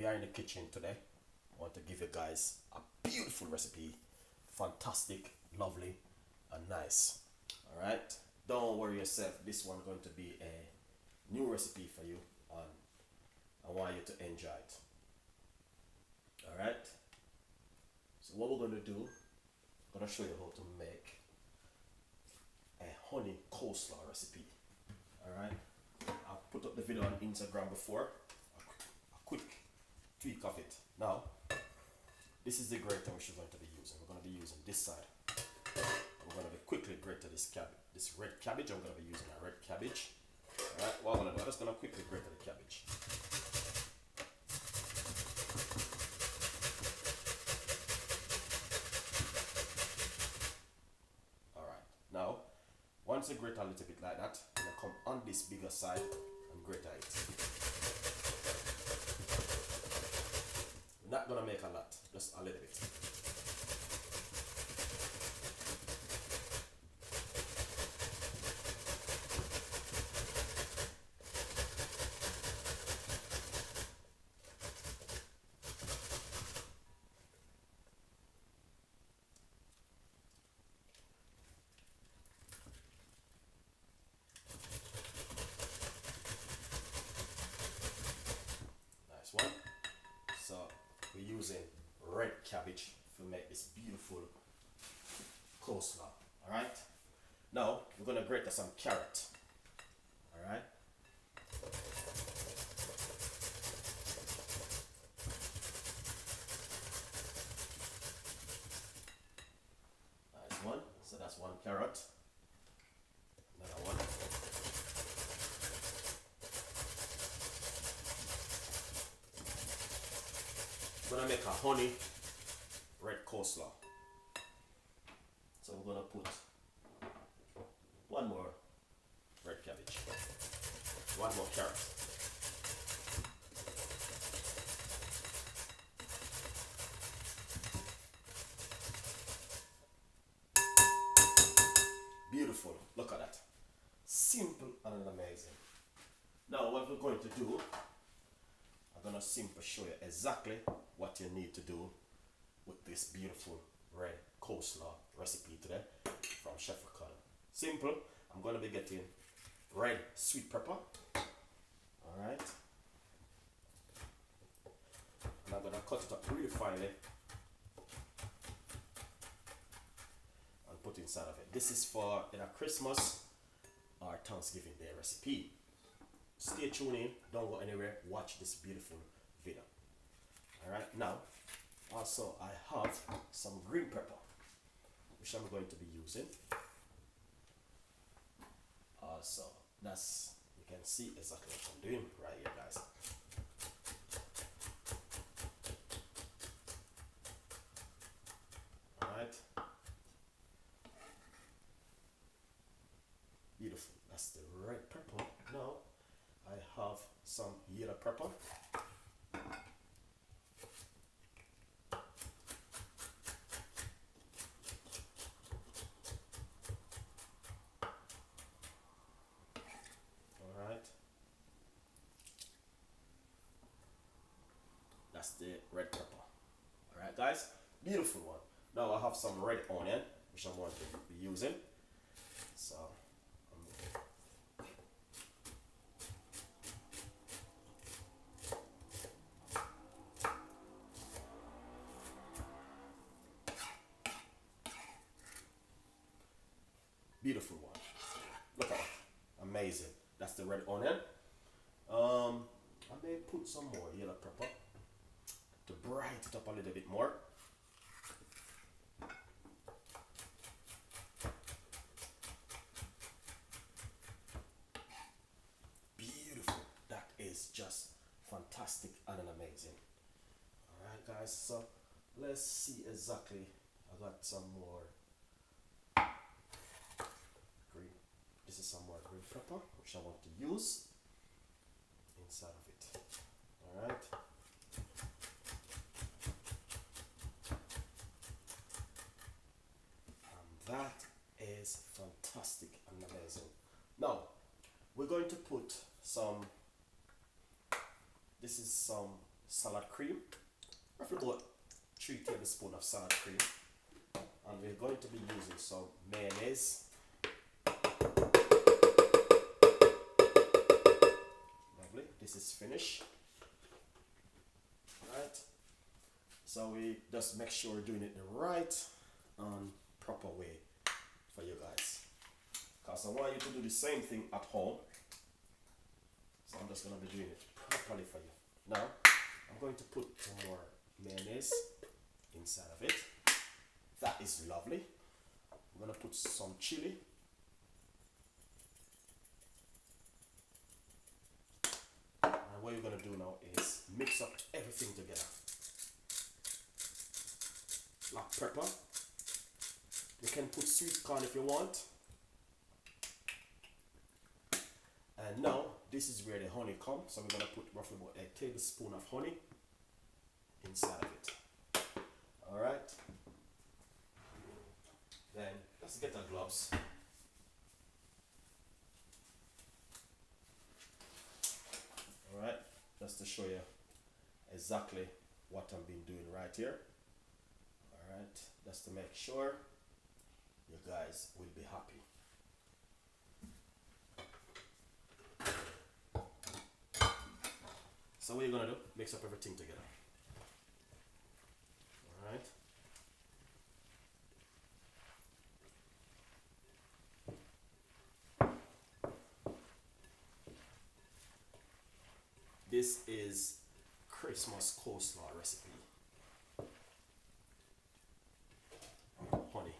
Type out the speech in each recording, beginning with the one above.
we are in the kitchen today. I want to give you guys a beautiful recipe. Fantastic, lovely, and nice. Alright, don't worry yourself. This one's going to be a new recipe for you, and I want you to enjoy it. Alright, so what we're going to do, I'm going to show you how to make a honey coleslaw recipe. Alright, I've put up the video on Instagram before, a quick tweak of it. Now, this is the grater which we're going to be using. We're going to be using this side. We're going to be quickly grate this red cabbage. I'm going to be using a red cabbage. Alright, what I'm going to do, I'm just going to quickly grate the cabbage. Alright, now, once you grate a little bit like that, I'm going to come on this bigger side and grate it. We're not going to make a lot, just a little bit. One. So we're using red cabbage to make this beautiful coleslaw. Alright, now we're going to grate some carrot. Alright, nice one. So that's one carrot. Another one. We're gonna make a honey red coleslaw. So we're gonna put one more red cabbage, one more carrot. Beautiful, look at that. Simple and amazing. Now what we're going to do, I'm gonna simply show you exactly what you need to do with this beautiful red coleslaw recipe today from Chef Ricardo. Simple. I'm gonna be getting red sweet pepper. Alright. And I'm gonna cut it up really finely and put inside of it. This is for either Christmas or Thanksgiving Day recipe. Stay tuned in, don't go anywhere, watch this beautiful video. Alright, now also I have some green pepper which I'm going to be using. Also, that's, you can see exactly what I'm doing right here, guys. Alright, beautiful, that's the red pepper. Now I have some yellow pepper. Alright. That's the red pepper. Alright guys, beautiful one. Now I have some red onion which I'm going to be using. So beautiful one. Look at that. Amazing. That's the red onion. I may put some more yellow pepper to brighten it up a little bit more. Beautiful. That is just fantastic and amazing. Alright guys, so let's see exactly. I got some more. This is some more green pepper which I want to use inside of it. Alright. And that is fantastic and amazing. Now we're going to put some, this is some salad cream, roughly about 3 tablespoons of salad cream, and we're going to be using some mayonnaise. Lovely, this is finished. Right, so we just make sure we're doing it the right and proper way for you guys, because I want you to do the same thing at home. So I'm just going to be doing it properly for you. Now I'm going to put some more mayonnaise inside of it. That is lovely. I'm going to put some chili. And what you're going to do now is mix up everything together. Black pepper. You can put sweet corn if you want. And now this is where the honey comes. So we're going to put roughly about a tablespoon of honey inside of it. Alright. Then let's get our gloves. Alright, just to show you exactly what I've been doing right here. Alright, just to make sure you guys will be happy. So what you're gonna do, mix up everything together. Alright. This is Christmas coleslaw recipe. Honey.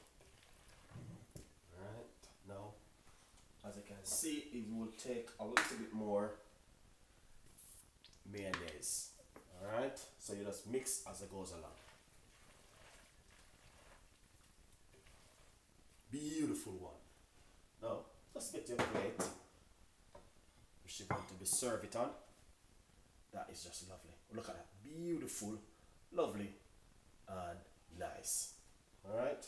Alright, now as you can see, it will take a little bit more mayonnaise. Alright, so you just mix as it goes along. Beautiful one. Now, let's get your plate, which you're going to be serve it on. That is just lovely. Look at that. Beautiful, lovely, and nice. Alright.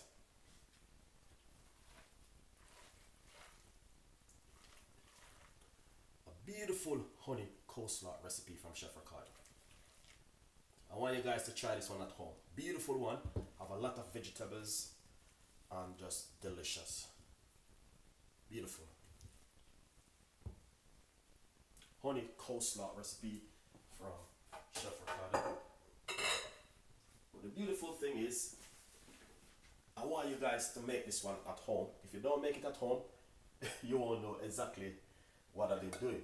A beautiful honey coleslaw recipe from Chef Ricardo. I want you guys to try this one at home. Beautiful one. Have a lot of vegetables and just delicious. Beautiful. Honey coleslaw recipe from Chef Ricardo. But the beautiful thing is, I want you guys to make this one at home. If you don't make it at home, you won't know exactly what I've been doing.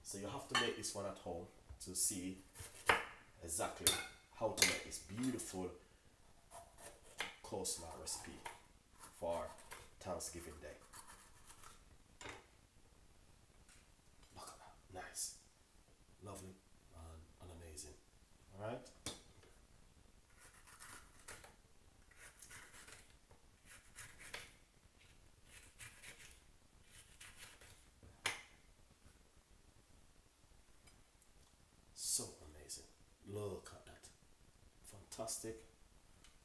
So you have to make this one at home to see exactly how to make this beautiful coleslaw recipe for Thanksgiving Day. Look at that. Nice. Lovely and amazing. Alright? So amazing. Look at that. Fantastic,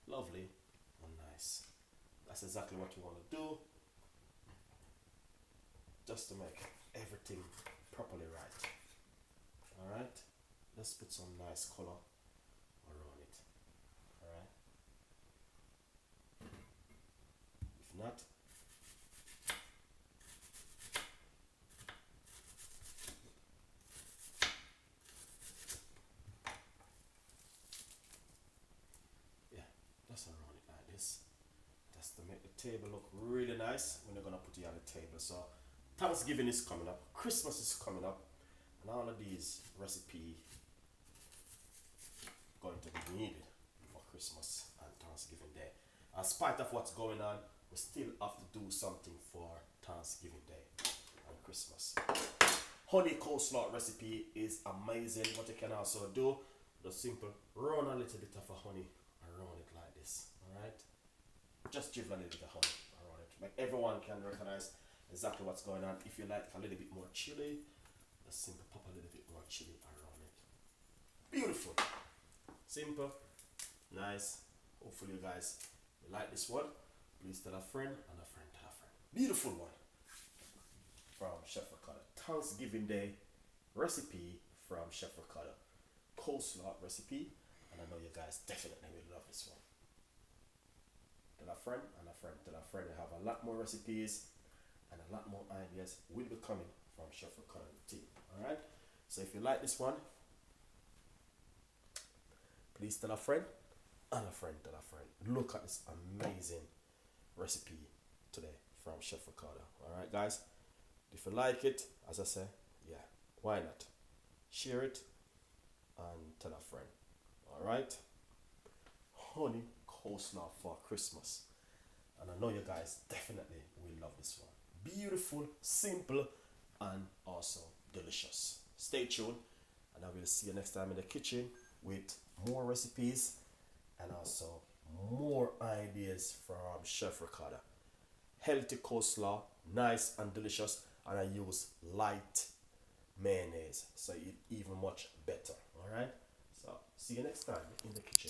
lovely, and nice. That's exactly what you want to do, just to make everything properly right. Alright, let's put some nice color around it. Alright, if not, just around it like this, just to make the table look really nice when you're gonna put it on the table. So Thanksgiving is coming up, Christmas is coming up, and all of these recipes going to be needed for Christmas and Thanksgiving Day. In spite of what's going on, we still have to do something for Thanksgiving Day and Christmas. Honey coleslaw recipe is amazing. What you can also do, just simple run a little bit of a honey around it like this. Alright, just drizzle a little bit of honey around it, like everyone can recognize exactly what's going on. If you like a little bit more chili, just simple pop a little bit more chili around it. Beautiful, simple, nice. Hopefully you guys like this one. Please tell a friend and a friend tell a friend. Beautiful one from Chef Ricardo. Thanksgiving Day recipe from Chef Ricardo. coleslaw recipe, and I know you guys definitely will love this one. Tell a friend and a friend, tell a friend. I have a lot more recipes and a lot more ideas will be coming from Chef Ricardo team. Alright? So if you like this one, please tell a friend and a friend tell a friend. Look at this amazing recipe today from Chef Ricardo. Alright guys? If you like it, as I say, yeah, why not? Share it and tell a friend. Alright? Honey coleslaw for Christmas. And I know you guys definitely will love this one. Beautiful, simple, and also delicious. Stay tuned, and I will see you next time in the kitchen with more recipes and also more ideas from Chef Ricardo. Healthy coleslaw, nice and delicious, and I use light mayonnaise, so it's even much better. Alright? So see you next time in the kitchen.